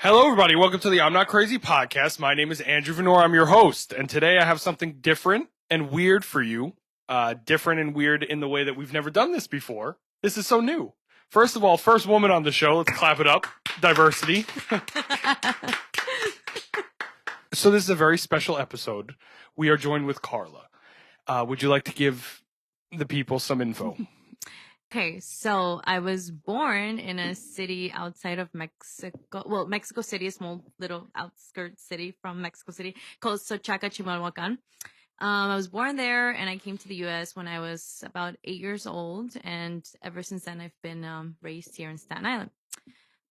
Hello, everybody. Welcome to the I'm Not Crazy podcast. My name is Andrew Venor. I'm your host. And today I have something different and weird for you. Different and weird in the way that we've never done this before. This is so new. First of all, first woman on the show. Let's clap it up. Diversity. So this is a very special episode. We are joined with Karla. Would you like to give the people some info? Okay, so I was born in a city outside of Mexico. Well, Mexico City, a small little outskirt city from Mexico City called Sochaca, Chimalhuacan. I was born there and I came to the U.S. when I was about 8 years old. And ever since then, I've been raised here in Staten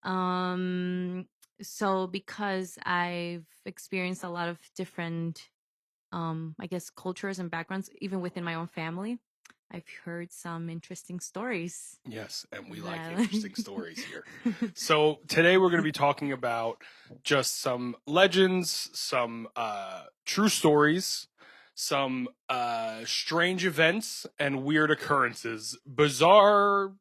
Island. So because I've experienced a lot of different, I guess, cultures and backgrounds, even within my own family, I've heard some interesting stories. Yes, and we like interesting stories here. So today we're going to be talking about just some legends, some true stories, some strange events and weird occurrences, bizarre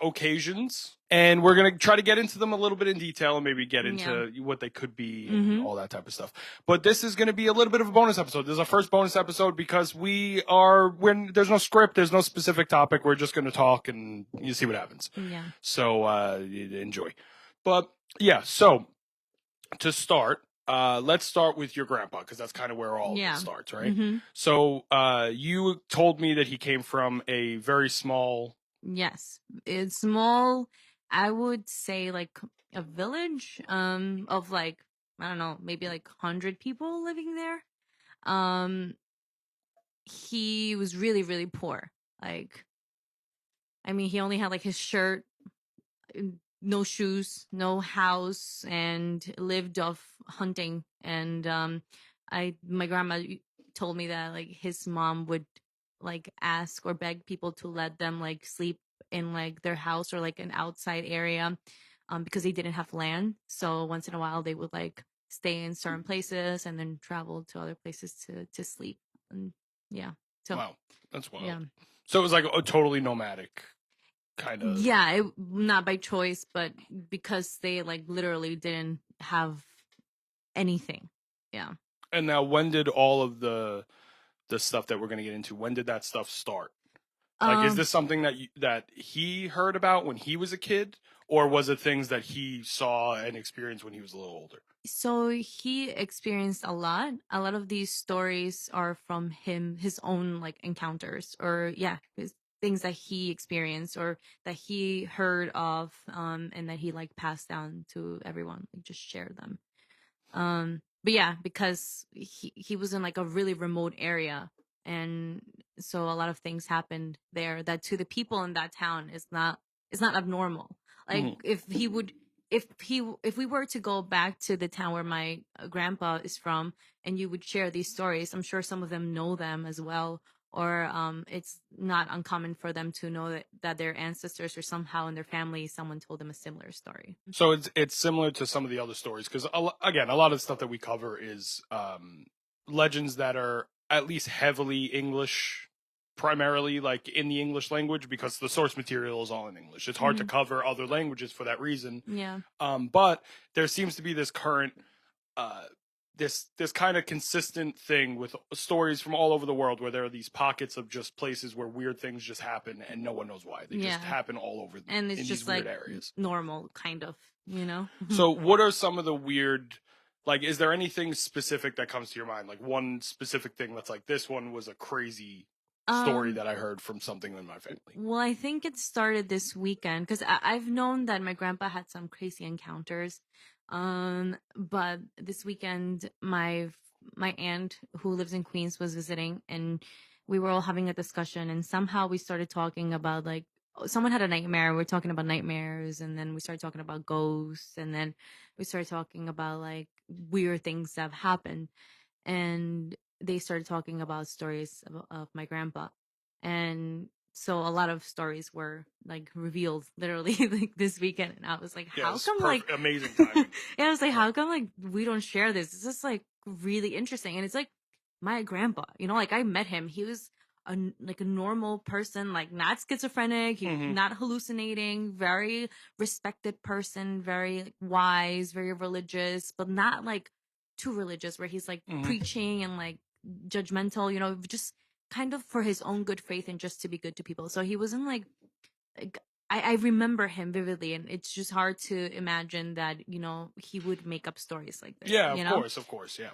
occasions. And we're going to try to get into them a little bit in detail and maybe get into what they could be and all that type of stuff. But this is going to be a little bit of a bonus episode. This is our first bonus episode because when there's no script, there's no specific topic. We're just going to talk and you see what happens. Yeah. So enjoy. But yeah, so to start, let's start with your grandpa because that's kind of where all of it starts, right? Mm-hmm. So you told me that he came from a very small... Yes, it's small. I would say like a village of like, I don't know, maybe like 100 people living there. He was really, really poor. Like, I mean, he only had like his shirt, no shoes, no house, and lived off hunting. And my grandma told me that like his mom would like ask or beg people to let them like sleep in like their house or like an outside area because they didn't have land. So once in a while they would like stay in certain places and then travel to other places to sleep. And yeah. So wow, that's wild. Yeah. So it was like a totally nomadic kind of... Yeah, not by choice, but because they like literally didn't have anything. Yeah. And now when did all of the stuff that we're going to get into, when did that stuff start? Like, is this something that he heard about when he was a kid, or was it things that he saw and experienced when he was a little older? So he experienced a lot. A lot of these stories are from his own like encounters, or things that he experienced or that he heard of, and that he like passed down to everyone, like just shared them. But yeah, because he was in like a really remote area. And so a lot of things happened there that to the people in that town is not abnormal. Like if we were to go back to the town where my grandpa is from and you would share these stories, I'm sure some of them know them as well. Or it's not uncommon for them to know that their ancestors or somehow in their family, someone told them a similar story. So it's similar to some of the other stories because, again, a lot of the stuff that we cover is legends that are at least heavily English, primarily like in the English language, because the source material is all in English. It's hard to cover other languages for that reason. Yeah. But there seems to be this current this kind of consistent thing with stories from all over the world where there are these pockets of just places where weird things just happen and no one knows why. They just happen all over and it's in just these weird like areas. Normal, kind of, you know? So what are some of the weird, like, is there anything specific that comes to your mind? Like one specific thing that's like, this one was a crazy story that I heard from something in my family. Well, I think it started this weekend because I've known that my grandpa had some crazy encounters. But this weekend, my aunt who lives in Queens was visiting, and we were all having a discussion, and somehow we started talking about like someone had a nightmare. We're talking about nightmares, and then we started talking about ghosts, and then we started talking about like weird things that have happened, and they started talking about stories of my grandpa, and so a lot of stories were like revealed literally like this weekend, and I was like, how come like amazing timing. I was like, how come like we don't share this? This is like really interesting. And it's like my grandpa, you know, like I met him. He was like a normal person, like not schizophrenic, not hallucinating, very respected person, very like, wise, very religious, but not like too religious where he's like preaching and like judgmental, you know, just kind of for his own good faith and just to be good to people. So he wasn't like I remember him vividly, and it's just hard to imagine that, you know, he would make up stories like this. Yeah, you of course, yeah.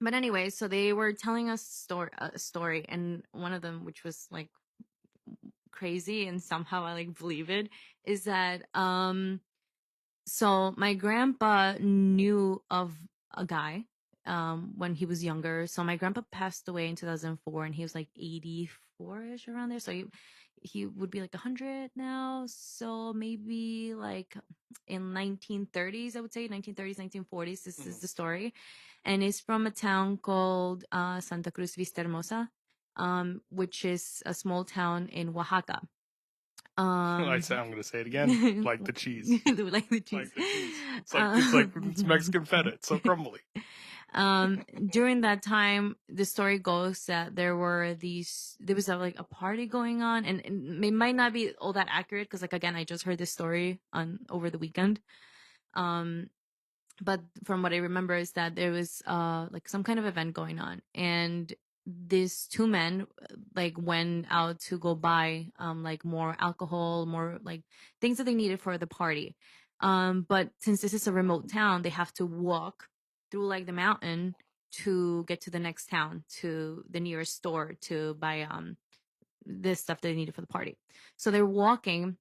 But anyway, so they were telling us a story, and one of them, which was like crazy, and somehow I like believe it, is that so my grandpa knew of a guy when he was younger. So my grandpa passed away in 2004, and he was like 84ish around there. So he would be like 100 now. So maybe like in 1930s, I would say 1930s, 1940s. This is the story, and it's from a town called Santa Cruz Vista Hermosa, which is a small town in Oaxaca. I'm going to say it again. Like the cheese. Like the cheese. Like the cheese. It's Mexican feta. It's so crumbly. During that time, the story goes that there was like a party going on, and it might not be all that accurate because, like, again, I just heard this story over the weekend. But from what I remember is that there was like some kind of event going on, and these two men like went out to go buy like more alcohol, more like things that they needed for the party. But since this is a remote town, they have to walk through like the mountain to get to the next town, to the nearest store to buy this stuff they needed for the party. So they're walking,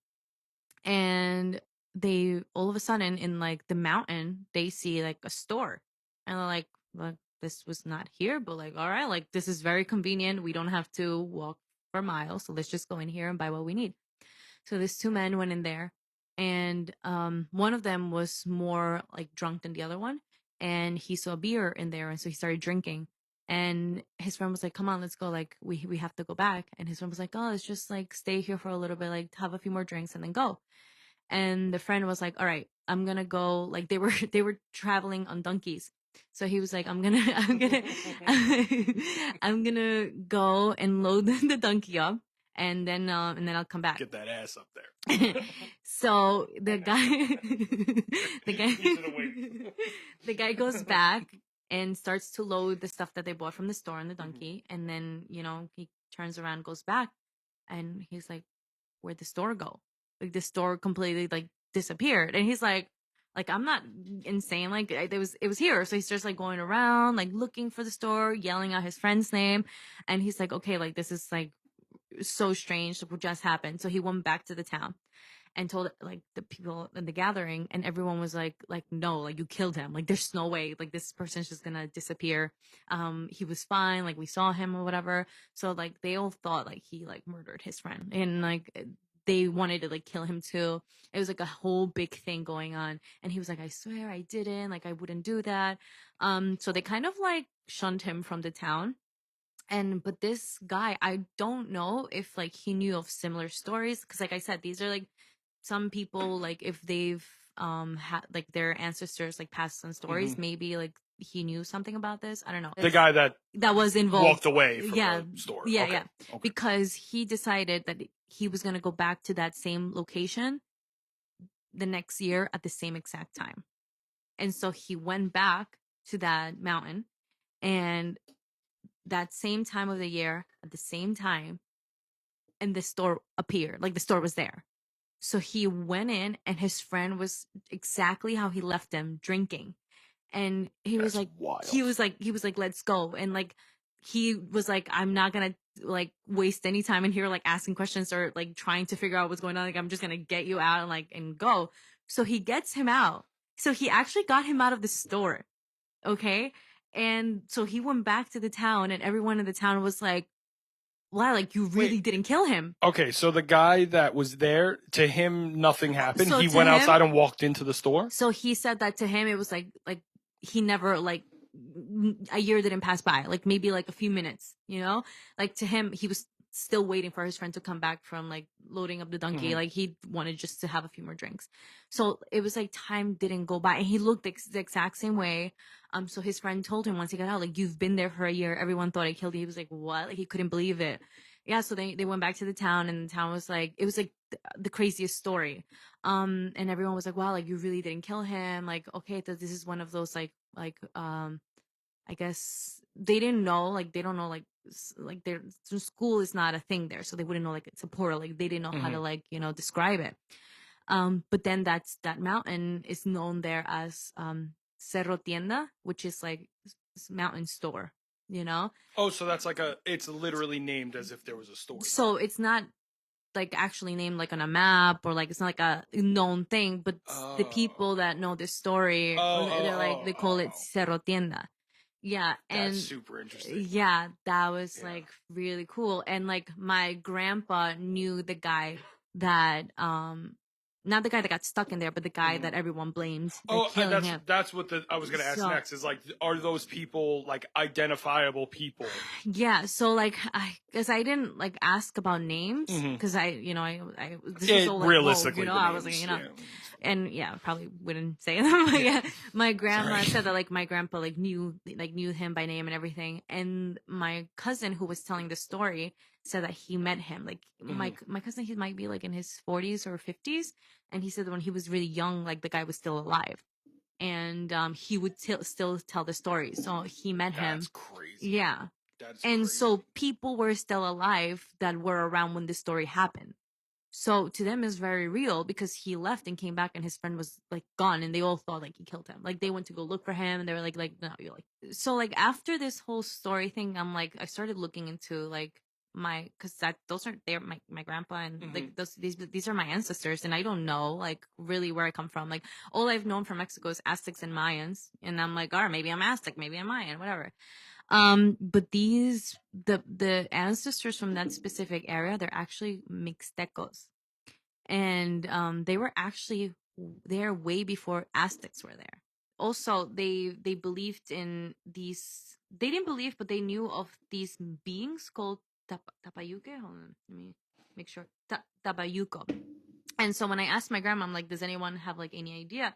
and they all of a sudden in like the mountain they see like a store, and they're like, well, this was not here, but like, all right, like this is very convenient, we don't have to walk for miles, so let's just go in here and buy what we need. So these two men went in there, and one of them was more like drunk than the other one, and he saw beer in there, and so he started drinking. And his friend was like, come on, let's go, like we have to go back. And his friend was like, oh, let's just like stay here for a little bit, like have a few more drinks and then go. And the friend was like, all right, I'm gonna go. Like they were traveling on donkeys, so he was like, I'm gonna I'm gonna go and load the donkey up, and then I'll come back. Get that ass up there. So the guy goes back and starts to load the stuff that they bought from the store on the donkey, and then, you know, he turns around, goes back, and he's like, where'd the store go? Like the store completely like disappeared. And he's like, I'm not insane, like it was here. So he starts like going around, like looking for the store, yelling out his friend's name, and he's like, okay, like this is like so strange, what just happened. So he went back to the town and told like the people in the gathering, and everyone was like no, like you killed him, like there's no way, like this person's just gonna disappear. He was fine, like we saw him or whatever. So like they all thought like he like murdered his friend, and like they wanted to like kill him too. It was like a whole big thing going on, and he was like, I swear I didn't, like I wouldn't do that. So they kind of like shunned him from the town. But this guy, I don't know if like he knew of similar stories, because like I said, these are like some people, like if they've had like their ancestors like passed on stories, maybe like he knew something about this. I don't know. The guy that was involved walked away from the store. Yeah, okay. yeah. Okay. Because he decided that he was going to go back to that same location the next year at the same exact time. And so he went back to that mountain, and that same time of the year, at the same time, and the store appeared, like the store was there. So he went in, and his friend was exactly how he left him, drinking. And he was like, wild. he was like, let's go. And like, he was like, I'm not going to like waste any time in here, like asking questions or like trying to figure out what's going on. Like, I'm just going to get you out and like, and go. So he gets him out. So he actually got him out of the store. Okay. And so he went back to the town, and everyone in the town was like, wow, like you really didn't kill him. Okay, so the guy that was there, to him, nothing happened. So he went outside and walked into the store? So he said that to him, it was like he never, like, a year didn't pass by. Like maybe like a few minutes, you know? Like to him, he was still waiting for his friend to come back from like loading up the donkey. Like he wanted just to have a few more drinks. So it was like time didn't go by, and he looked the exact same way. So his friend told him once he got out, like, you've been there for a year. Everyone thought I killed you. He was like, what? Like he couldn't believe it. Yeah. So they went back to the town, and the town was like, it was like the craziest story. And everyone was like, wow, like you really didn't kill him. Like, okay, this is one of those I guess they didn't know, like they don't know, like their school is not a thing there, so they wouldn't know like it's a portal. Like they didn't know how to like describe it. But then that mountain is known there as Cerro Tienda, which is like mountain store. Oh, so that's like it's literally named as if there was a store. So it's not like actually named like on a map, or like it's not like a known thing, but the people that know this story, they call it Cerro Tienda. Yeah, and that's super interesting. Yeah, that was like really cool. And like my grandpa knew the guy that not the guy that got stuck in there, but the guy that everyone blamed. That's what I was gonna ask next, is like, are those people like identifiable people? Yeah, so like I guess I didn't like ask about names, because I this is all like, realistically, I was like, and probably wouldn't say them. But yeah, my grandma said that like my grandpa like knew him by name and everything. And my cousin who was telling the story said that he met him. Like my cousin, he might be like in his 40s or 50s, and he said that when he was really young, like the guy was still alive, and he would still tell the story. So he met him. That's crazy. Yeah. And so people were still alive that were around when this story happened. So to them it's very real, because he left and came back and his friend was like gone, and they all thought like he killed him. Like they went to go look for him, and they were like no, you're like. So like after this whole story thing, I'm like, I started looking into like because those are my grandpa, and like these are my ancestors, and I don't know like really where I come from. Like all I've known from Mexico is Aztecs and Mayans, and I'm like, all right, maybe I'm Aztec, maybe I'm Mayan, whatever. But the ancestors from that specific area, they're actually Mixtecos. And they were actually there way before Aztecs were there. Also, they believed in these. They didn't believe, but they knew of these beings called Tapayuke. Hold on, let me make sure. Tabayuko. And so when I asked my grandma, I'm like, does anyone have like any idea?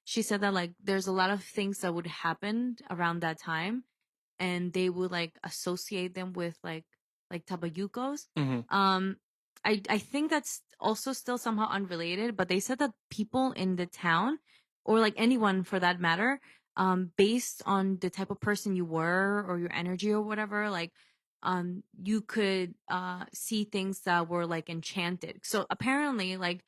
She said that like there's a lot of things that would happen around that time, and they would like associate them with like tabayukos. I think that's also still somehow unrelated, but they said that people in the town, or like anyone for that matter, based on the type of person you were or your energy or whatever, like you could see things that were like enchanted. So apparently, like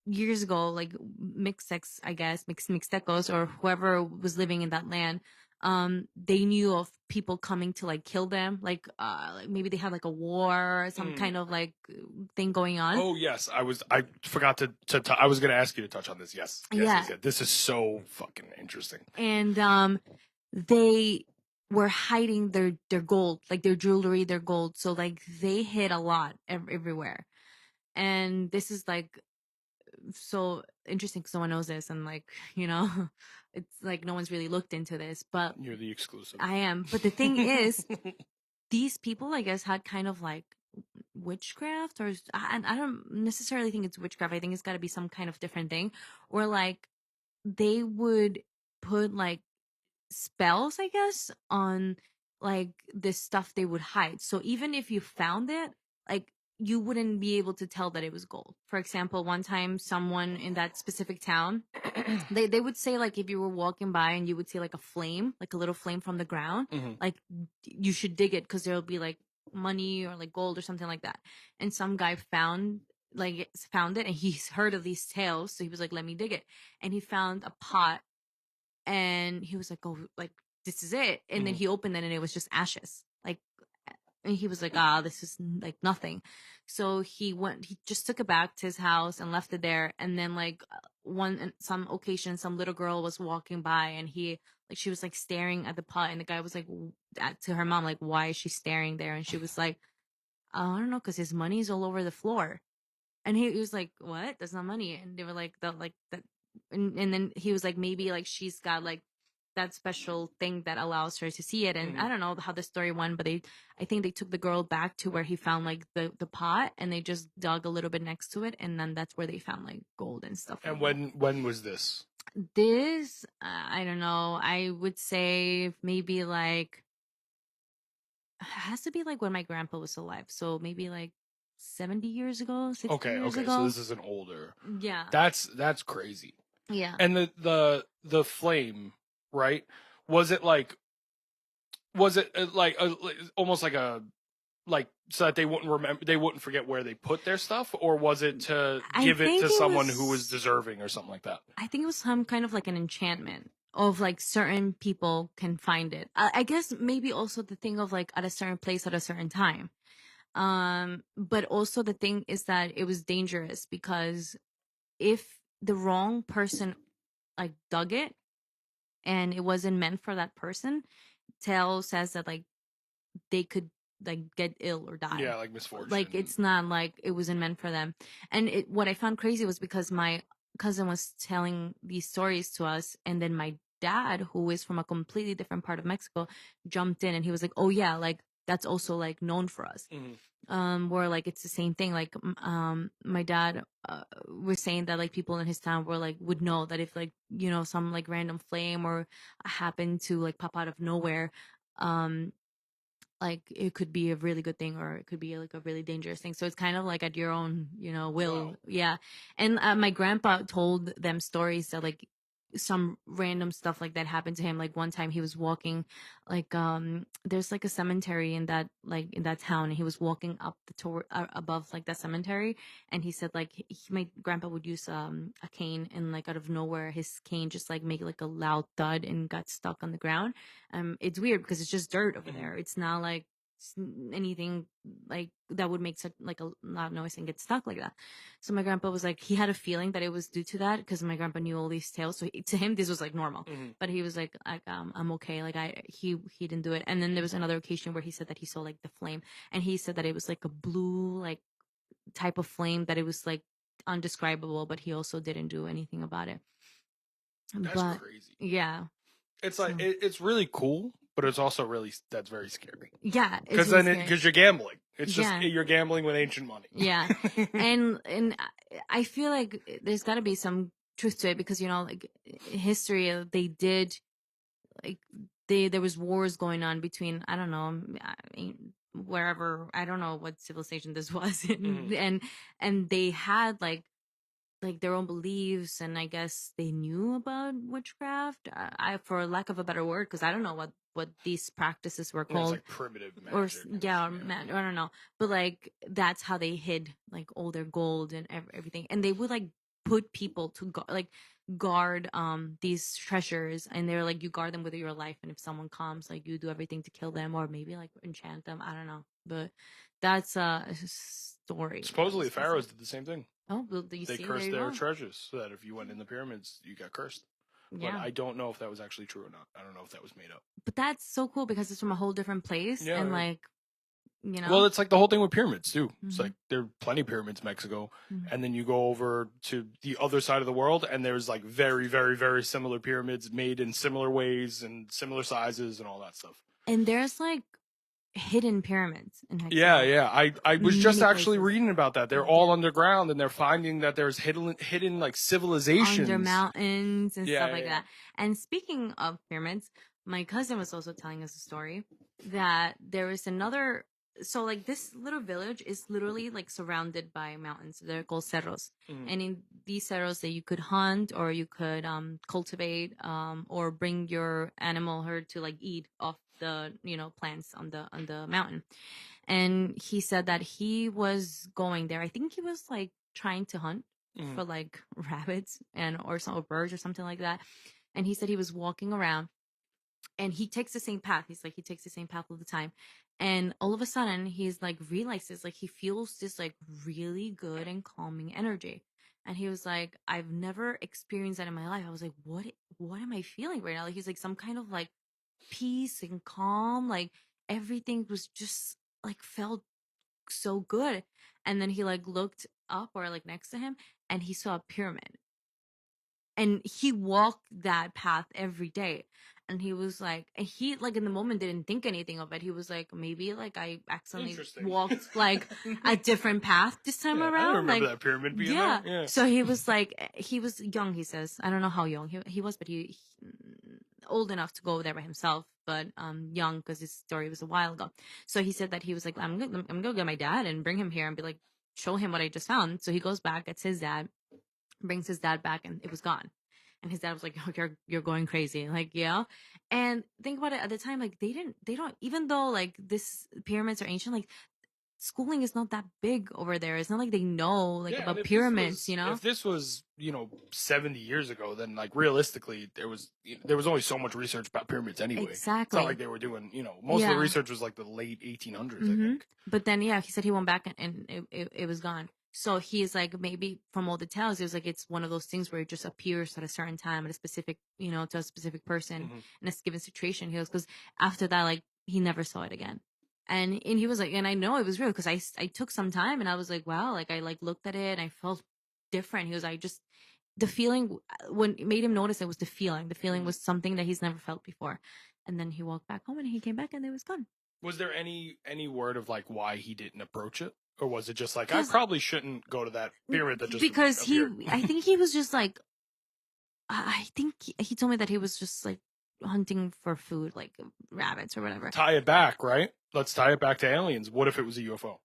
years ago, like Mixtecs, I guess, Mixtecos or whoever was living in that land, they knew of people coming to like kill them. Like maybe they had like a war or some kind of like thing going on. Oh yes, I forgot to I was gonna ask you to touch on this. Yes. This is so fucking interesting. And they were hiding their gold, like their jewelry, their gold. So like they hid a lot everywhere. And this is like so interesting because no one knows this, and like it's like no one's really looked into this, but you're the exclusive. I am. But the thing is, these people, I guess, had kind of like witchcraft, or and I don't necessarily think it's witchcraft. I think it's got to be some kind of different thing, or like they would put like spells, I guess, on like this stuff they would hide. So even if you found it, like you wouldn't be able to tell that it was gold. For example, one time someone in that specific town, they would say like if you were walking by and you would see like a flame, like a little flame from the ground, like you should dig it because there'll be like money or like gold or something like that. And some guy found it, and he's heard of these tales, so he was like, let me dig it. And he found a pot, and he was like, oh, like this is it. And then he opened it and it was just ashes. Like, and he was like, this is like nothing. So he just took it back to his house and left it there. And then like some occasion, some little girl was walking by, and she was like staring at the pot, and the guy was like to her mom, like, why is she staring there? And she was like, I don't know, because his money's all over the floor. And he was like, what? That's not money. And they were like, that. And then he was like, maybe like she's got like that special thing that allows her to see it. And I don't know how the story went, but I think they took the girl back to where he found like the pot, and they just dug a little bit next to it, and then that's where they found like gold and stuff. And like when was this? This, I don't know. I would say maybe like, it has to be like when my grandpa was alive. So maybe like 70 years ago, 60 years ago. So this is an older. Yeah. That's crazy. Yeah. And the flame, right? Was it like almost like a so that they wouldn't remember, they wouldn't forget where they put their stuff, or was it to give it to someone who was deserving or something like that? I think it was some kind of like an enchantment of like certain people can find it. I guess maybe also the thing of like at a certain place at a certain time. But also the thing is that it was dangerous because if the wrong person like dug it and it wasn't meant for that person, Tale says that like they could like get ill or die. Yeah, like misfortune. Like it's not like it wasn't meant for them. And what I found crazy was because my cousin was telling these stories to us, and then my dad, who is from a completely different part of Mexico, jumped in and he was like, "Oh yeah, like that's also like known for us." Where like it's the same thing. Like my dad was saying that like people in his town were like would know that if like some like random flame or happened to like pop out of nowhere, like it could be a really good thing or it could be like a really dangerous thing. So it's kind of like at your own will. Wow. Yeah. And my grandpa told them stories that like some random stuff like that happened to him. Like one time he was walking, like there's like a cemetery in that town, and he was walking up the tour above like that cemetery, and he said like my grandpa would use a cane, and like out of nowhere his cane just like make like a loud thud and got stuck on the ground. It's weird because it's just dirt over there. It's not like anything like that would make such like a loud noise and get stuck like that. So my grandpa was like, he had a feeling that it was due to that because my grandpa knew all these tales. So to him, this was like normal, but he was like, I'm okay. Like he didn't do it. And then there was another occasion where he said that he saw like the flame, and he said that it was like a blue, like type of flame, that it was like undescribable, but he also didn't do anything about it. That's crazy. Yeah. It's like, it's really cool, but it's also that's very scary. Yeah. Because because you're gambling. It's just, you're gambling with ancient money. Yeah. and I feel like there's got to be some truth to it because, like history, they did, like, there was wars going on between, I don't know, wherever, I don't know what civilization this was. And they had like their own beliefs, and I guess they knew about witchcraft. I for lack of a better word, because I don't know what these practices were called. It's like primitive magic. I don't know, but like that's how they hid like all their gold and everything, and they would like put people to guard these treasures, and they're like, you guard them with your life, and if someone comes, like you do everything to kill them or maybe like enchant them. I don't know, but that's a story. Supposedly the pharaohs did the same thing. Oh, well, they cursed their treasures so that if you went in the pyramids, you got cursed. Yeah. But I don't know if that was actually true or not. I don't know if that was made up. But that's so cool because it's from a whole different place. Yeah, and like, Well, it's like the whole thing with pyramids too. It's like there are plenty of pyramids in Mexico, and then you go over to the other side of the world, and there's like very, very, very similar pyramids made in similar ways and similar sizes and all that stuff. And there's like hidden pyramids in Mexico. Yeah. I was just actually reading about that. They're all underground, and they're finding that there's hidden like civilizations under mountains and stuff like that. And speaking of pyramids, my cousin was also telling us a story that there is another. So like this little village is literally like surrounded by mountains. They're called cerros, and in these cerros that you could hunt or you could cultivate or bring your animal herd to like eat off the plants on the mountain. And he said that he was going there. I think he was like trying to hunt for like rabbits or some birds or something like that. And he said he was walking around, and he takes the same path. He takes the same path all the time. And all of a sudden he's like realizes like he feels this like really good and calming energy. And he was like, I've never experienced that in my life. I was like, what am I feeling right now? Like he's like some kind of like peace and calm. Like everything was just like felt so good. And then he like looked up or like next to him, and he saw a pyramid. And he walked that path every day. And he was like, and he like in the moment didn't think anything of it. He was like, maybe like I accidentally walked like a different path this time around. I remember like, that pyramid being there. Yeah. So he was like, he was young. He says, I don't know how young he was, but he old enough to go there by himself, but young because his story was a while ago. So he said that he was like, I'm gonna get my dad and bring him here and be like, show him what I just found. So he goes back, gets his dad, brings his dad back, and it was gone. And his dad was like, oh, you're going crazy. Like, yeah. And think about it at the time, like they don't, even though like this pyramids are ancient, like schooling is not that big over there. It's not like they know like about pyramids, you know? If this was, 70 years ago, then like realistically there was only so much research about pyramids anyway. Exactly. It's not like they were doing, most of the research was like the late 1800s, I think. But then, he said he went back and it was gone. So he's like, maybe from all the tales, it was like, it's one of those things where it just appears at a certain time at a specific, to a specific person in a given situation. He goes, because after that, like, he never saw it again. And he was like, and I know it was real because I took some time and I was like, wow, like I like looked at it and I felt different. He was, the feeling when it made him notice it was the feeling. The feeling was something that he's never felt before. And then he walked back home and he came back and it was gone. Was there any word of like why he didn't approach it? Or was it just like, I probably shouldn't go to that pyramid that just because appeared? I think he was just like, I think he told me that he was just like hunting for food, like rabbits or whatever. Tie it back, right? Let's tie it back to aliens. What if it was a UFO?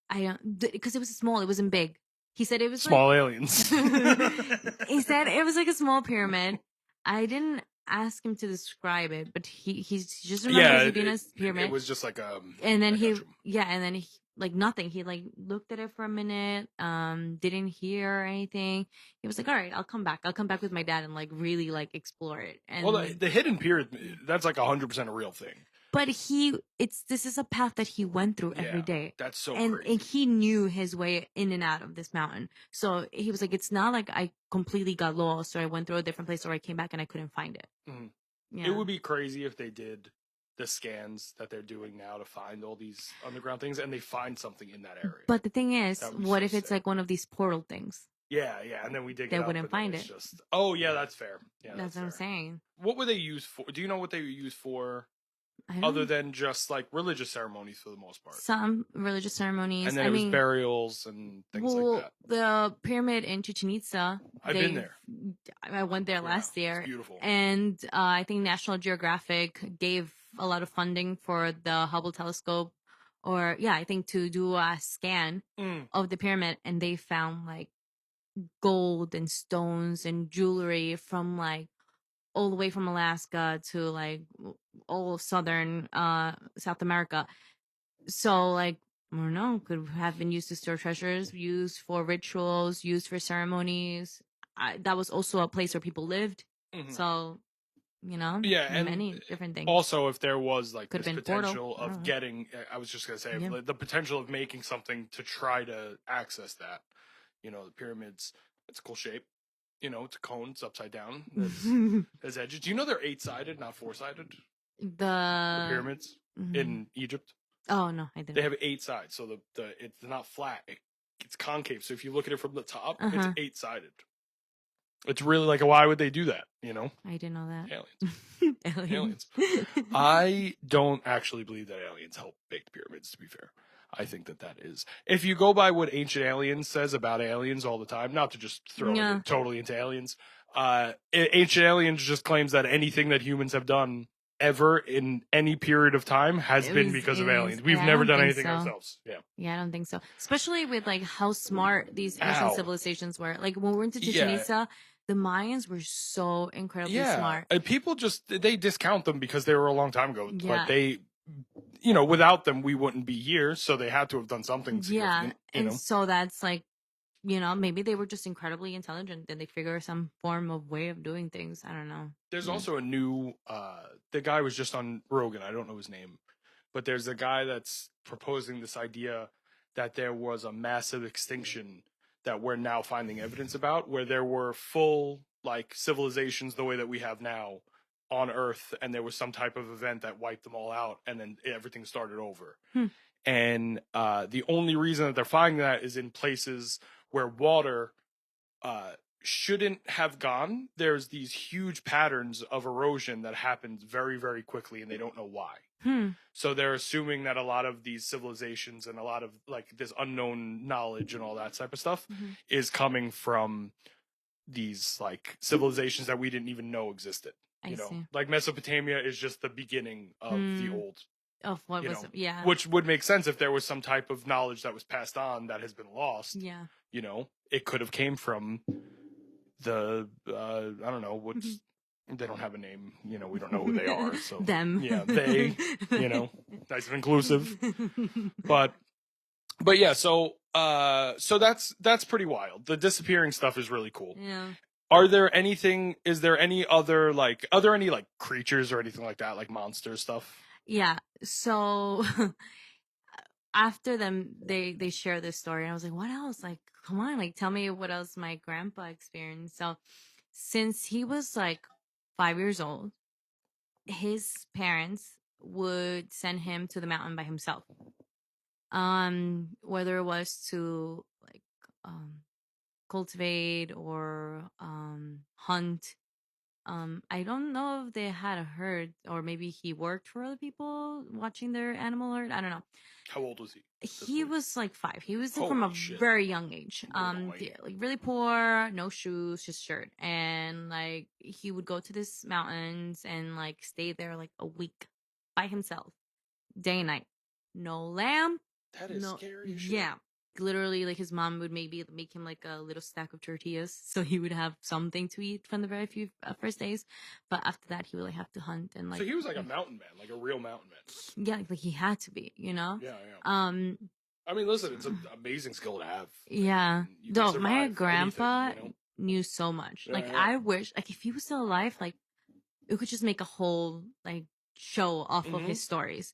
I don't, because it was small. It wasn't big. He said it was small aliens. He said it was like a small pyramid. I didn't ask him to describe it, but he just remembers it being a pyramid. It was just like and then and then he like nothing. He like looked at it for a minute, didn't hear anything. He was like, all right, I'll come back with my dad and like really like explore it. And well, the hidden pyramid, that's like 100% a real thing. But this is a path that he went through every day. That's so crazy. And he knew his way in and out of this mountain. So he was like, it's not like I completely got lost or I went through a different place or I came back and I couldn't find it. Yeah. It would be crazy if they did the scans that they're doing now to find all these underground things and they find something in that area. But the thing is, what if it's like one of these portal things? Yeah, and then we dig it up. They wouldn't find it. Oh, yeah, that's fair. Yeah, that's what I'm saying. What were they used for? Do you know what they were used for? Other than just like religious ceremonies for the most part. Some religious ceremonies. And then it was burials and things like that. The pyramid in Chichen Itza. I've been there. I went there last year. It's beautiful. And I think National Geographic gave a lot of funding for the Hubble telescope. Or, I think to do a scan of the pyramid. And they found like gold and stones and jewelry from like all the way from Alaska to like all of southern South America. So like, I don't know, could have been used to store treasures, used for rituals, used for ceremonies. That was also a place where people lived. So, and many different things. Also, if there was like this potential of getting, I was just going to say, the potential of making something to try to access that, the pyramids, it's a cool shape. It's a cone. It's upside down. There's edges. Do you know they're 8-sided, not 4-sided? The pyramids in Egypt. Oh no, I didn't. They have 8 sides, so it's not flat. It's concave. So if you look at it from the top, it's 8-sided. It's really like, why would they do that? I didn't know that. Aliens. I don't actually believe that aliens help make the pyramids. To be fair. I think that is. If you go by what Ancient Aliens says about aliens all the time, not to just throw it totally into aliens, Ancient Aliens just claims that anything that humans have done ever in any period of time has been because of aliens. We've never done anything ourselves. Yeah, I don't think so. Especially with like how smart these ancient civilizations were. Like when we went to Chichen Itza, the Mayans were so incredibly smart. People they discount them because they were a long time ago. But they... without them, we wouldn't be here. So they had to have done something significant. And so that's like, maybe they were just incredibly intelligent and they figure some form of way of doing things. I don't know. There's also a new, the guy was just on Rogan. I don't know his name, but there's a guy that's proposing this idea that there was a massive extinction that we're now finding evidence about, where there were full like civilizations the way that we have now on Earth, and there was some type of event that wiped them all out, and then everything started over. And the only reason that they're finding that is in places where water shouldn't have gone. There's these huge patterns of erosion that happens very, very quickly, and they don't know why. So they're assuming that a lot of these civilizations and a lot of like this unknown knowledge and all that type of stuff is coming from these like civilizations that we didn't even know existed. You know, like Mesopotamia is just the beginning of the old. Of what was it? Yeah. Which would make sense if there was some type of knowledge that was passed on that has been lost. Yeah. You know, it could have came from the I don't know what's. They don't have a name, you know, we don't know who they are, so them. Yeah, they, you know, nice and inclusive. But yeah, so that's pretty wild. The disappearing stuff is really cool. Yeah. Are there any other like creatures or anything like that, like monster stuff? Yeah. So after them they share this story, and I was like, what else? Like, come on, like tell me what else my grandpa experienced. So since he was like 5 years old, his parents would send him to the mountain by himself. Whether it was to like cultivate or hunt. I don't know if they had a herd, or maybe he worked for other people watching their animal herd. I don't know. How old was he? He was like 5. He was Holy from a shit. very young age. boy. Like really poor, no shoes, just shirt. And like he would go to these mountains and like stay there like a week by himself, day and night. No lamp. That is scary as shit. Yeah. Literally, like his mom would maybe make him like a little stack of tortillas, so he would have something to eat from the very few first days. But after that, he would like have to hunt and like. So he was like a mountain man, like a real mountain man. Yeah, like he had to be, you know. Yeah, yeah. I mean, listen, it's an amazing skill to have. Yeah. No, my grandpa anything, knew so much. Yeah, like yeah. I wish, like if he was still alive, like we could just make a whole like show off of his stories.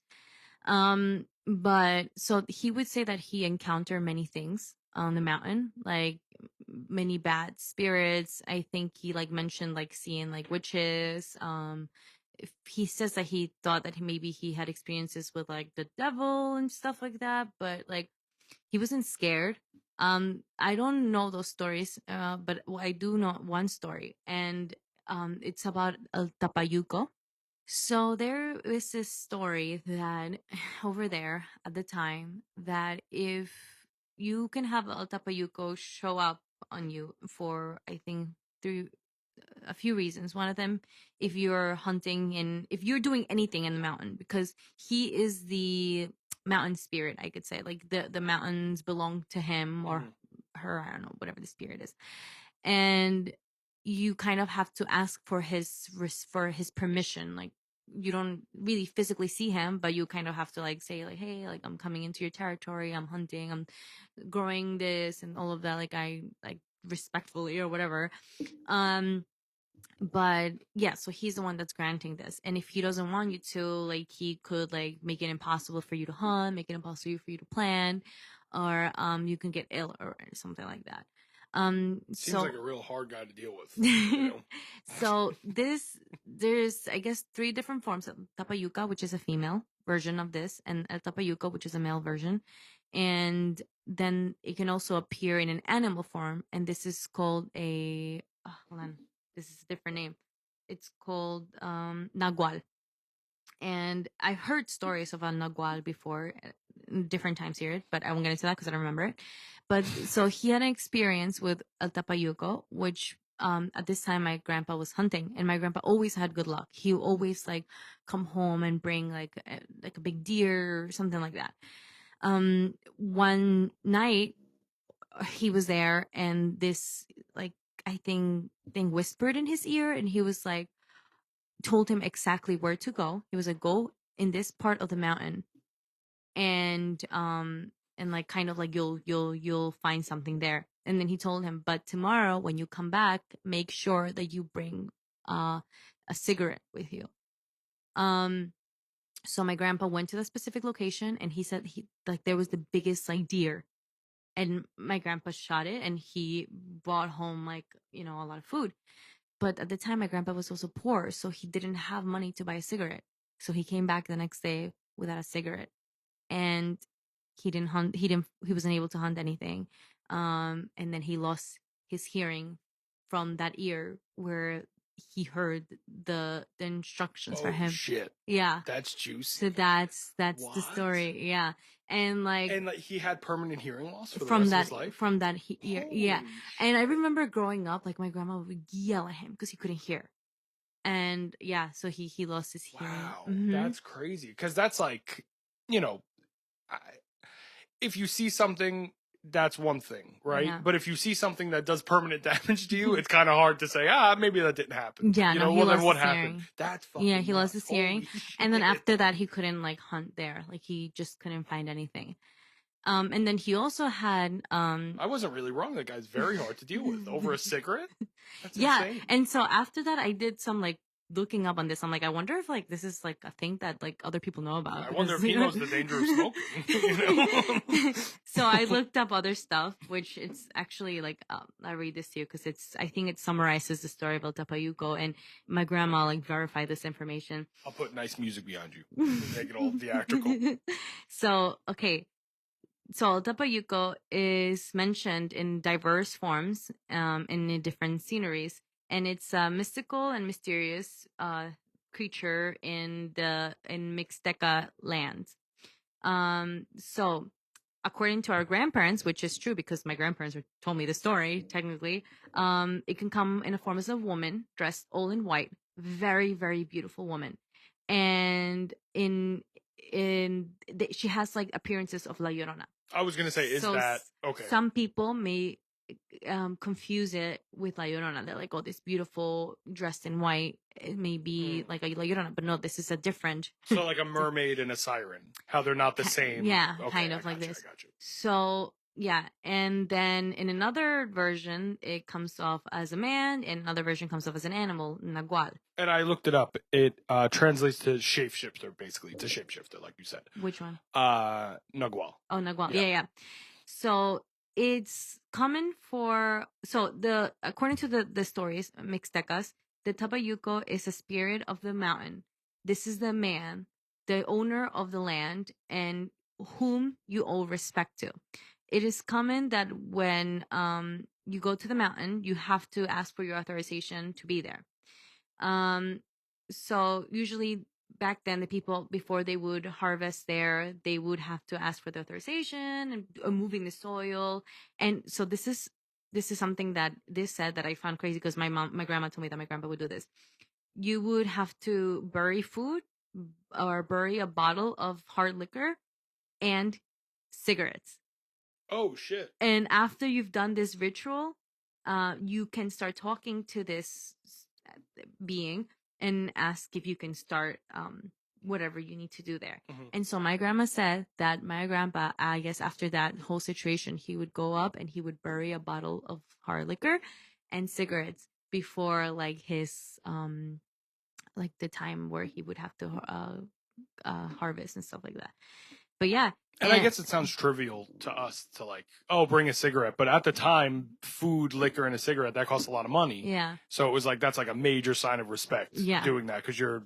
But so he would say that he encountered many things on the mountain, like many bad spirits. I think he like mentioned like seeing like witches. If he says that he thought that maybe he had experiences with like the devil and stuff like that, but like he wasn't scared. I don't know those stories, but I do know one story, and it's about El Tapayuco. So there is this story that over there at the time, that if you can have El Tapayuco show up on you for, I think, through a few reasons. One of them, if you're hunting and if you're doing anything in the mountain, because he is the mountain spirit, I could say. Like the mountains belong to him or her, I don't know, whatever the spirit is. And you kind of have to ask for his permission. Like you don't really physically see him, but you kind of have to like say like, hey, like I'm coming into your territory, I'm hunting, I'm growing this and all of that, like I like respectfully or whatever. But yeah, so he's the one that's granting this, and if he doesn't want you to, like he could like make it impossible for you to hunt, make it impossible for you to plant, or you can get ill or something like that. Seems like a real hard guy to deal with. So there's I guess 3 different forms of tapayuca, which is a female version of this, and a tapayuca, which is a male version. And then it can also appear in an animal form, and this is called a hold on, this is a different name. It's called nagual. And I've heard stories of a nagual before, different times here, but I won't get into that because I don't remember it. But so he had an experience with El Tapayuco, which at this time my grandpa was hunting, and my grandpa always had good luck. He always like come home and bring like a big deer or something like that. One night he was there, and this like I think thing whispered in his ear, and he was like told him exactly where to go. He was like, go in this part of the mountain, and like kind of like you'll find something there. And then he told him, but tomorrow when you come back, make sure that you bring a cigarette with you. So my grandpa went to the specific location, and he said he like there was the biggest like deer, and my grandpa shot it, and he brought home like a lot of food. But at the time, my grandpa was also poor, so he didn't have money to buy a cigarette. So he came back the next day without a cigarette, and he didn't hunt. He wasn't able to hunt anything. And then he lost his hearing from that ear where he heard the instructions for him. Shit. Yeah. That's juicy. So that's the story. Yeah. And like he had permanent hearing loss for the rest of his life? From that ear. Yeah. And I remember growing up, like my grandma would yell at him because he couldn't hear. And yeah, so he lost his hearing. Wow. That's crazy. Because that's like, you know, if you see something, that's one thing, right? Yeah. But if you see something that does permanent damage to you, it's kind of hard to say, maybe that didn't happen. Yeah, you no, know, he well, lost then what his happened? hearing. That's fucking Yeah, he lost his hearing. Holy And then shit. after that, he couldn't like hunt there. Like he just couldn't find anything. And then he also had I wasn't really wrong. That guy's very hard to deal with. Over a cigarette? That's yeah. insane. And so after that, I did some like looking up on this. I'm like, I wonder if like this is like a thing that like other people know about. I wonder if he knows the danger of smoking. You know? So I looked up other stuff, which it's actually like I read this to you because I think it summarizes the story about Tapayuco, and my grandma like verified this information. I'll put nice music behind you. Make it all theatrical. So okay. So Tapayuco is mentioned in diverse forms, in different sceneries, and it's a mystical and mysterious creature in Mixteca lands. So according to our grandparents, which is true because my grandparents told me the story, technically, it can come in a form as a woman dressed all in white, very, very beautiful woman, and she has like appearances of La Llorona. I was gonna say, is that okay? Some people may confuse it with La Llorona. They're like, oh, this beautiful dressed in white, it may be like a La Llorona, but no, this is a different. So like a mermaid and a siren, how they're not the same. Yeah, okay, kind of like this. I got you. So yeah, and then in another version, it comes off as a man, and another version comes off as an animal, Nagual. And I looked it up. It translates to shapeshifter, basically, to shapeshifter, like you said. Which one? Nagual. Oh, Nagual. Yeah. So it's common according to the stories, Mixtecas, the Tabayuco is a spirit of the mountain. This is the man, the owner of the land, and whom you owe respect to. It is common that when you go to the mountain, you have to ask for your authorization to be there. So usually back then, the people, before they would harvest there, they would have to ask for the authorization and moving the soil. And so this is something that this said that I found crazy because my grandma told me that my grandpa would do this. You would have to bury food or bury a bottle of hard liquor and cigarettes. Oh shit. And after you've done this ritual, you can start talking to this being and ask if you can start whatever you need to do there. And so my grandma said that my grandpa, I guess after that whole situation, he would go up and he would bury a bottle of hard liquor and cigarettes before like his like the time where he would have to harvest and stuff like that. But yeah. And I guess it sounds trivial to us to like, bring a cigarette. But at the time, food, liquor, and a cigarette, that costs a lot of money. Yeah. So it was like, that's like a major sign of respect doing that. Because you're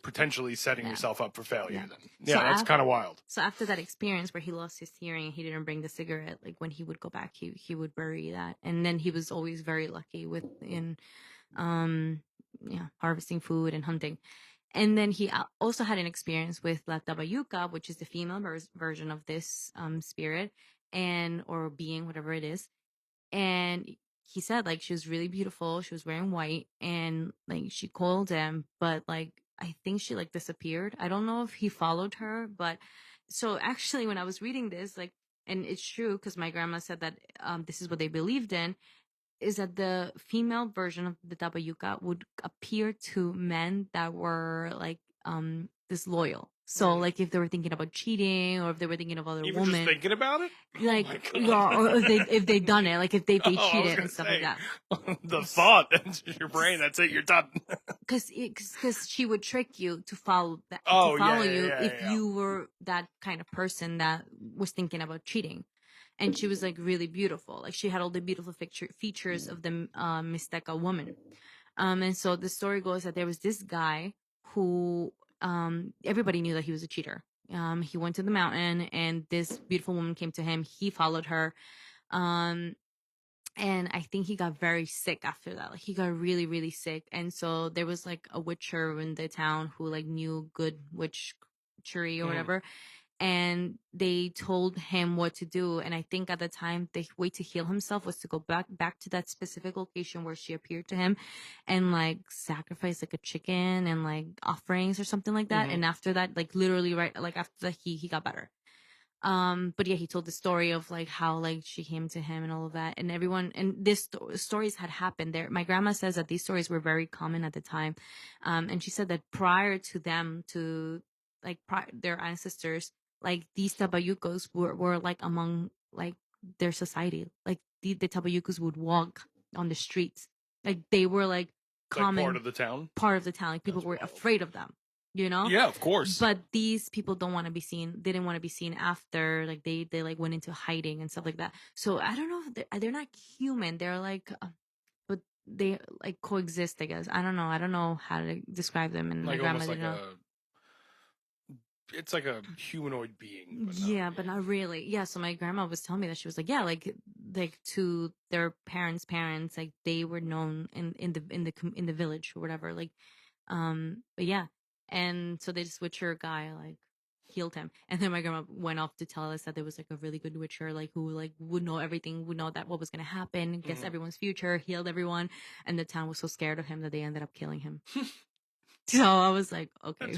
potentially setting yourself up for failure then. Yeah, so that's kind of wild. So after that experience where he lost his hearing, he didn't bring the cigarette. Like when he would go back, he would bury that. And then he was always very lucky harvesting food and hunting. And then he also had an experience with La Tabayuca, which is the female version of this spirit or being, whatever it is. And he said like she was really beautiful. She was wearing white, and like she called him, but like I think she like disappeared. I don't know if he followed her, but so actually when I was reading this, like, and it's true because my grandma said that this is what they believed in, is that the female version of the Tabayuca would appear to men that were like disloyal. So like if they were thinking about cheating or if they were thinking of other women. Just thinking about it? Like or if they've done it, like if they cheated and stuff like that. The thought enters your brain, that's it, you're done. Because she would trick you to follow you if you were that kind of person that was thinking about cheating. And she was like really beautiful. Like she had all the beautiful features of the Mixteca woman. And so the story goes that there was this guy who everybody knew that he was a cheater. He went to the mountain and this beautiful woman came to him. He followed her. And I think he got very sick after that. Like he got really, really sick. And so there was like a witcher in the town who like knew good witchery or whatever. And they told him what to do. And I think at the time the way to heal himself was to go back to that specific location where she appeared to him and like sacrifice like a chicken and like offerings or something like that. And after that, like literally right like after that he got better. But yeah, he told the story of like how like she came to him and all of that, and everyone, and this stories had happened there. My grandma says that these stories were very common at the time, and she said that prior to them, to like their ancestors, like these tabayucos were like among like their society, like the tabayucos would walk on the streets, like they were like common, like part of the town, like people were afraid of them, you know. Yeah, of course. But these people don't want to be seen. They didn't want to be seen after, like they like went into hiding and stuff like that. So I don't know if they're not human. They're like, but they like coexist, I guess. I don't know how to describe them. And like my grandma almost like didn't know. It's like a humanoid being. But not really. Yeah. So my grandma was telling me that she was like, yeah, like to their parents, like they were known in the village or whatever. Like, but yeah. And so this witcher guy like healed him. And then my grandma went off to tell us that there was like a really good witcher, like who like would know everything, would know that what was gonna happen, guess everyone's future, healed everyone. And the town was so scared of him that they ended up killing him. So I was like, okay,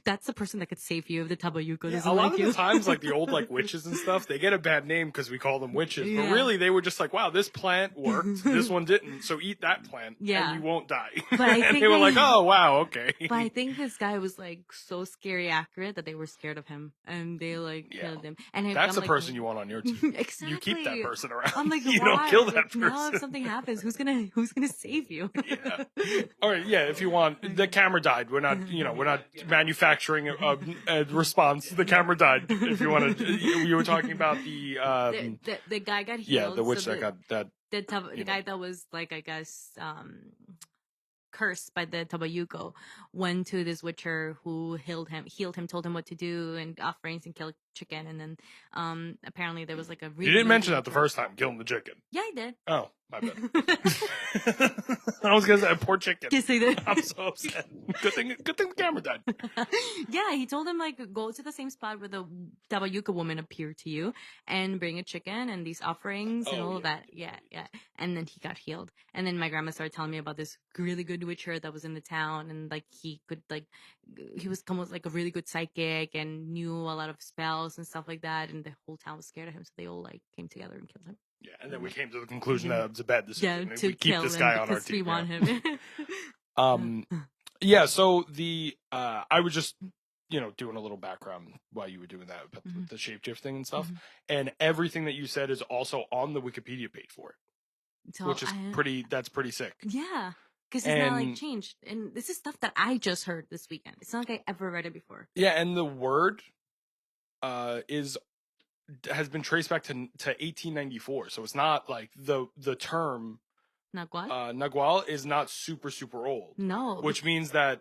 that's the person that could save you if the Tabayuko doesn't a lot like of you. the times, like the old like witches and stuff, they get a bad name because we call them witches. But really, they were just like, wow, this plant worked, this one didn't, so eat that plant, and you won't die. But I think they were like, oh wow, okay. But I think this guy was like so scary accurate that they were scared of him and they like killed him. And that's the like, person you want on your team. Exactly. You keep that person around. I'm like, you why? don't kill that like, person. Now if something happens, who's gonna save you? Yeah. All right. Yeah. If you want, the camera died. We're not, we're not manufacturing a response. The camera died. If you want to, you were talking about the guy got healed. Yeah, the witch that got that. The guy that was like, I guess, cursed by the Tabayuko went to this witcher who healed him, told him what to do and offerings and kill chicken. And then apparently there was like a really, you didn't mention that the first time, killing the chicken. Yeah, I did. Oh, my bad. I was gonna say poor chicken. Yes, I did. I'm so upset. Good thing the camera died. Yeah, he told him like go to the same spot where the Tabayuka woman appeared to you and bring a chicken and these offerings and all of that. Yeah. And then he got healed. And then my grandma started telling me about this really good witcher that was in the town, and like he was almost like a really good psychic and knew a lot of spells and stuff like that. And the whole town was scared of him, so they all like came together and killed him. Yeah, and then we came to the conclusion that it was a bad decision. Yeah, to keep this guy on our team. We want him. Yeah. So I was just doing a little background while you were doing that about the shapeshifting and stuff, and everything that you said is also on the Wikipedia page for it, so which is that's pretty sick. Yeah. Because it's not like changed. And this is stuff that I just heard this weekend. It's not like I ever read it before. Yeah, and the word has been traced back to 1894. So it's not like the term Nagual is not super old. No. Which means that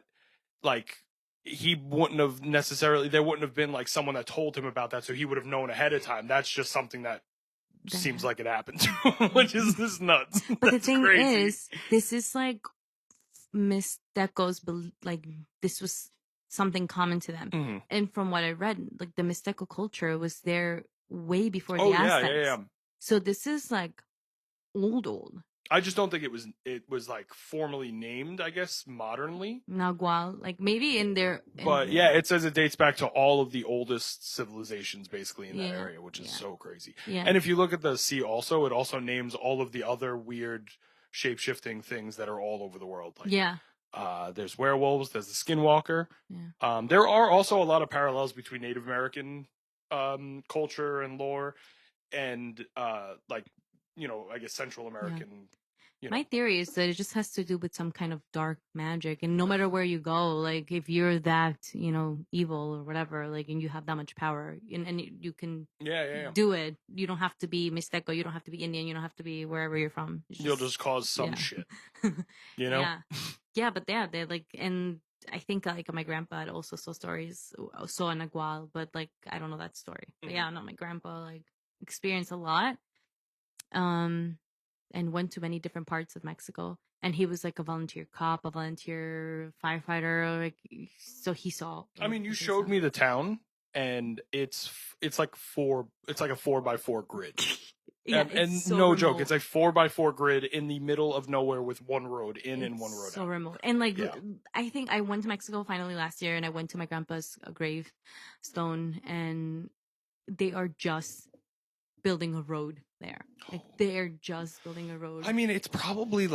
like he wouldn't have necessarily, there wouldn't have been like someone that told him about that, so he would have known ahead of time. That's just something that seems like it happened to him, which is this nuts. But the thing is, this is like Mixtecos, like this was something common to them. And from what I read, like the Mixteco culture was there way before the Aztecs. Yeah. So this is like old. I just don't think it was like formally named, I guess, modernly. Nagual, like maybe in there. But yeah, it says it dates back to all of the oldest civilizations basically in that area, which is so crazy. Yeah. And if you look at the sea also, it also names all of the other weird shape-shifting things that are all over the world. Like, there's werewolves, there's the skinwalker. Yeah. There are also a lot of parallels between Native American culture and lore and like, I guess Central American. My theory is that it just has to do with some kind of dark magic, and no matter where you go, like if you're that evil or whatever, like, and you have that much power, and you can do it. You don't have to be Mixteco, you don't have to be Indian, you don't have to be wherever you're from. You'll just cause some shit. Yeah, but they're like, and I think like my grandpa had also saw a Nagual, but like I don't know that story. But yeah, no, my grandpa like experienced a lot. and went to many different parts of Mexico. And he was like a volunteer cop, a volunteer firefighter. Like, so he saw. I mean, you showed me the town, and it's like a 4x4 grid. Yeah, and so no remote. joke, it's a 4x4 grid in the middle of nowhere with one road in and one road so out. remote. And like, I think I went to Mexico finally last year, and I went to my grandpa's gravestone, and they are just building a road there. Like, they're just building a road. I mean, it's probably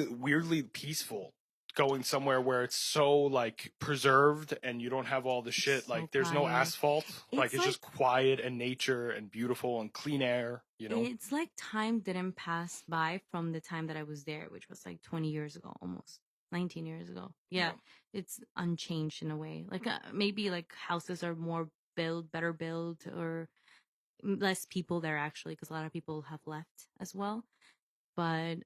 weirdly peaceful going somewhere where it's so like preserved and you don't have all the shit. So like there's no quiet. asphalt. It's just quiet and nature and beautiful and clean air, you know? It's like time didn't pass by from the time that I was there, which was like 20 years ago, almost 19 years ago. Yeah. It's unchanged in a way. Like maybe like houses are more better built, or less people there actually, because a lot of people have left as well. But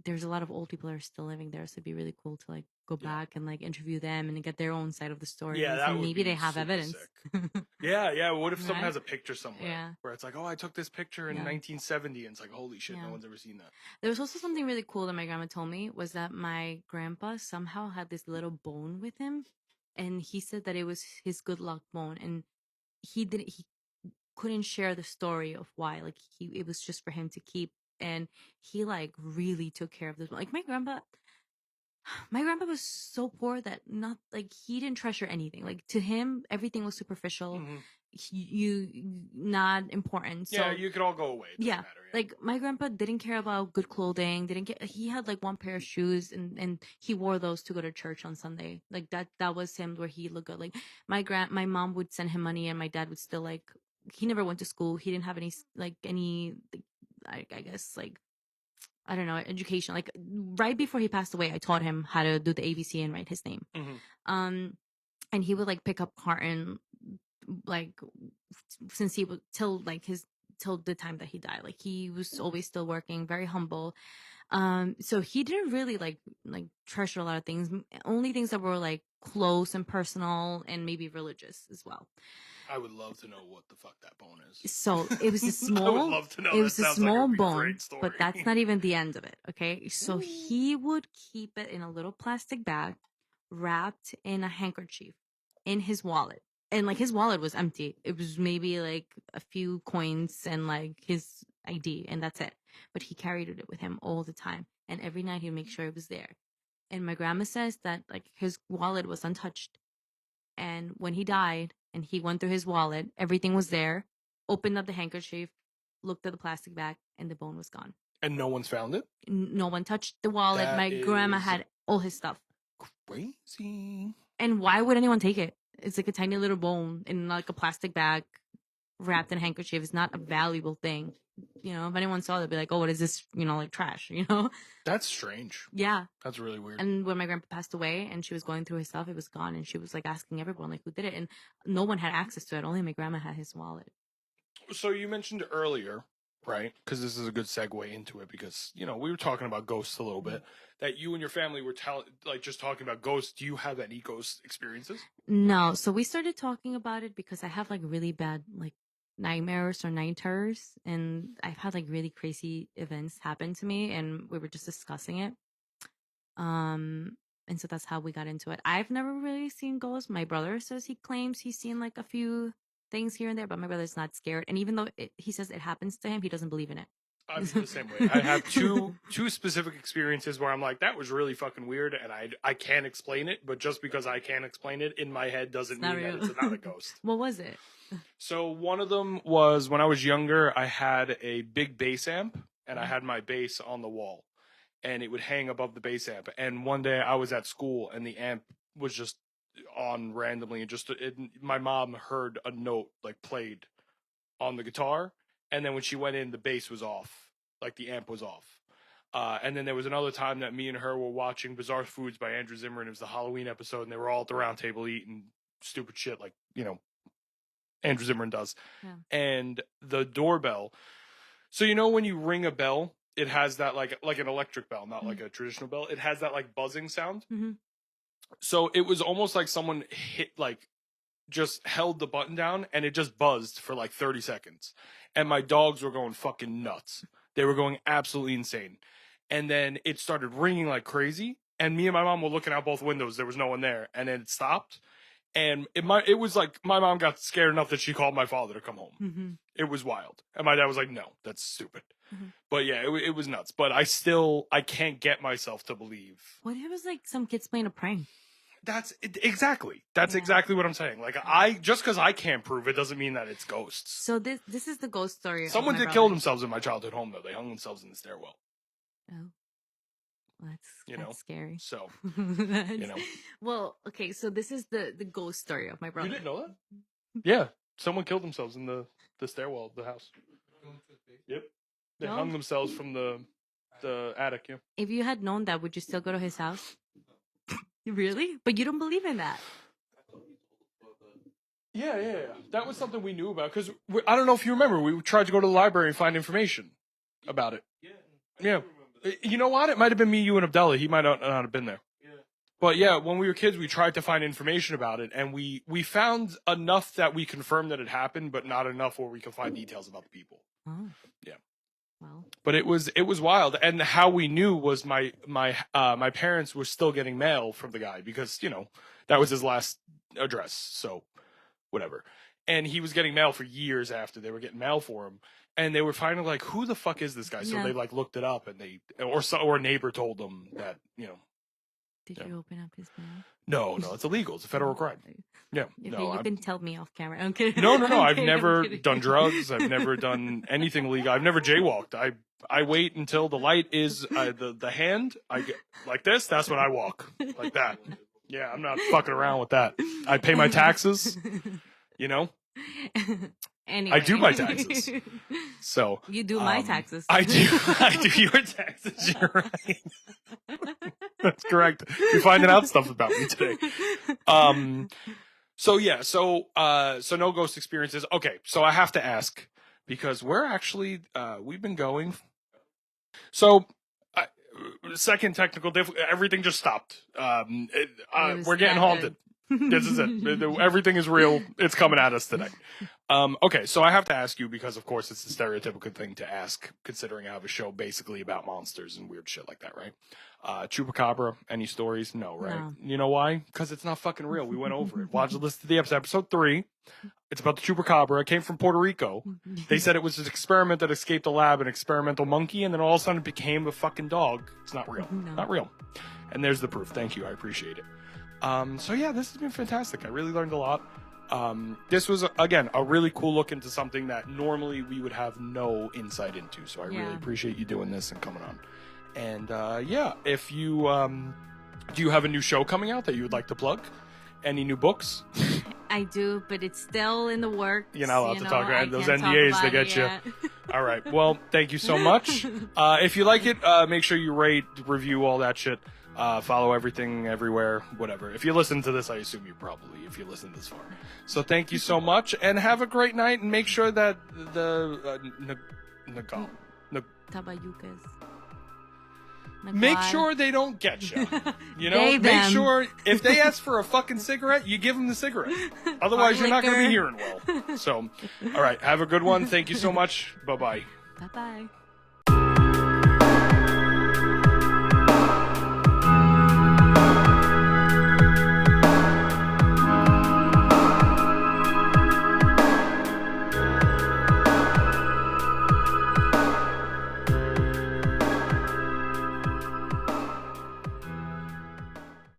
there's a lot of old people that are still living there, so it'd be really cool to like go back and like interview them and get their own side of the story. Yeah, that and would maybe be they have super evidence. sick. Yeah. What if someone has a picture somewhere Yeah. where it's like, oh, I took this picture in 1970, and it's like, holy shit, no one's ever seen that. There was also something really cool that my grandma told me, was that my grandpa somehow had this little bone with him, and he said that it was his good luck bone, and he couldn't share the story of why. Like, it was just for him to keep, and he like really took care of this. Like, my grandpa was so poor that not like he didn't treasure anything. Like, to him, everything was superficial. You not important. So you could all go away. It doesn't matter. Like, my grandpa didn't care about good clothing. He had like one pair of shoes, and he wore those to go to church on Sunday. Like, that was him, where he looked good. Like, my mom would send him money, and my dad would still like, he never went to school. He didn't have any I guess, like, I don't know, education. Like, right before he passed away, I taught him how to do the ABC and write his name. And he would like pick up carton, like, since he was till the time that he died. Like, he was always still working, very humble. So he didn't really like treasure a lot of things. Only things that were like close and personal, and maybe religious as well. I would love to know what the fuck that bone is. So it was a small. I would love to know. It was a small bone, story. but that's not even the end of it. Okay, so he would keep it in a little plastic bag, wrapped in a handkerchief, in his wallet. And like, his wallet was empty. It was maybe like a few coins and like his ID, and that's it. But he carried it with him all the time, and every night he'd make sure it was there. And my grandma says that like his wallet was untouched, and when he died and he went through his wallet, everything was there. Opened up the handkerchief, looked at the plastic bag, and the bone was gone. And no one's found it? No one touched the wallet. My grandma had all his stuff. Crazy. And why would anyone take it? It's like a tiny little bone in like a plastic bag, wrapped in a handkerchief. It's not a valuable thing. You know, if anyone saw it, they'd be like, oh, what is this? You know, like trash, you know? That's strange. Yeah. That's really weird. And when my grandpa passed away and she was going through his stuff, it was gone. And she was like asking everyone, like, who did it? And no one had access to it. Only my grandma had his wallet. So you mentioned earlier, right? Because this is a good segue into it, because, you know, we were talking about ghosts a little bit, that you and your family were just talking about ghosts. Do you have any ghost experiences? No. So we started talking about it because I have like really bad like nightmares or night terrors, and I've had like really crazy events happen to me, and we were just discussing it. And so that's how we got into it. I've never really seen ghosts. My brother says he claims he's seen like a few things here and there, but my brother's not scared. And even though he says it happens to him, he doesn't believe in it. I'm the same way. I have two specific experiences where I'm like, that was really fucking weird, and I can't explain it, but just because I can't explain it in my head doesn't mean that it's not a ghost. What was it? So one of them was when I was younger, I had a big bass amp, and I had my bass on the wall, and it would hang above the bass amp. And one day I was at school, and the amp was just on randomly, and my mom heard a note like played on the guitar, and then when she went in, the bass was off, like the amp was off. And then there was another time that me and her were watching Bizarre Foods by Andrew Zimmern. It was the Halloween episode, and they were all at the round table eating stupid shit like, you know, Andrew Zimmern does. Yeah. And the doorbell. So, you know, when you ring a bell, it has that like an electric bell, not like a traditional bell. It has that like buzzing sound. Mm-hmm. So it was almost like someone just held the button down, and it just buzzed for like 30 seconds. And my dogs were going fucking nuts. They were going absolutely insane. And then it started ringing like crazy. And me and my mom were looking out both windows. There was no one there. And then it stopped. And it was like my mom got scared enough that she called my father to come home. Mm-hmm. It was wild. And my dad was like, no, that's stupid. Mm-hmm. But yeah, it was nuts. But I can't get myself to believe. What if it was like some kids playing a prank? That's exactly what I'm saying. Like just because I can't prove it doesn't mean that it's ghosts. So this is the ghost story. Someone did kill themselves in my childhood home though. They hung themselves in the stairwell. Oh. Well, that's scary. So, Well, okay, so this is the ghost story of my brother. You didn't know that? Yeah. Someone killed themselves in the stairwell of the house. Yep. They hung themselves from the attic, yeah. If you had known that, would you still go to his house? Really? But you don't believe in that. Yeah. That was something we knew about, because I don't know if you remember, we tried to go to the library and find information about it. Yeah. You know what? It might have been me, you, and Abdullah. He might not have been there. Yeah. But yeah, when we were kids, we tried to find information about it, and we found enough that we confirmed that it happened, but not enough where we could find details about the people. Oh. Yeah. Well. But it was wild, and how we knew was my parents were still getting mail from the guy, because that was his last address, so whatever. And he was getting mail for years after they were getting mail for him. And they were finally like, who the fuck is this guy? So they like looked it up, and or a neighbor told them that, Did you open up his mail? No, it's illegal. It's a federal crime. Yeah. Okay, no, you can tell me off camera. I'm kidding. No. I've never done drugs. I've never done anything illegal. I've never jaywalked. I wait until the light is the hand. I get like this. That's when I walk like that. Yeah, I'm not fucking around with that. I pay my taxes. Anyway. I do my taxes. So you do my taxes. I do your taxes. You're right. That's correct. You're finding out stuff about me today. So no ghost experiences. Okay, so I have to ask, because we're actually we've been going. So second technical everything just stopped. We're getting haunted. This is it. Everything is real. It's coming at us today. Okay, so I have to ask you, because of course it's the stereotypical thing to ask, considering I have a show basically about monsters and weird shit like that, right? Chupacabra, any stories? No, right? No. You know why? Because it's not fucking real. We went over it. Listen to the episode 3. It's about the Chupacabra. It came from Puerto Rico. They said it was an experiment that escaped the lab, an experimental monkey, and then all of a sudden it became a fucking dog. It's not real. No. Not real. And there's the proof. Thank you. I appreciate it. So yeah, this has been fantastic. I really learned a lot. This was, again, a really cool look into something that normally we would have no insight into. So I really appreciate you doing this and coming on. And, if you, do you have a new show coming out that you would like to plug? Any new books? I do, but it's still in the works. You're not allowed to talk about those NDAs, they get you. All right. Well, thank you so much. If you like it, make sure you rate, review, all that shit. Follow everything, everywhere, whatever. If you listen to this, I assume you probably, if you listen this far. So thank you so much, and have a great night, and make sure that the Tabayukas. Make sure they don't get you. Make sure if they ask for a fucking cigarette, you give them the cigarette. Otherwise, you're not going to be hearing well. So, all right, have a good one. Thank you so much. Bye-bye. Bye-bye.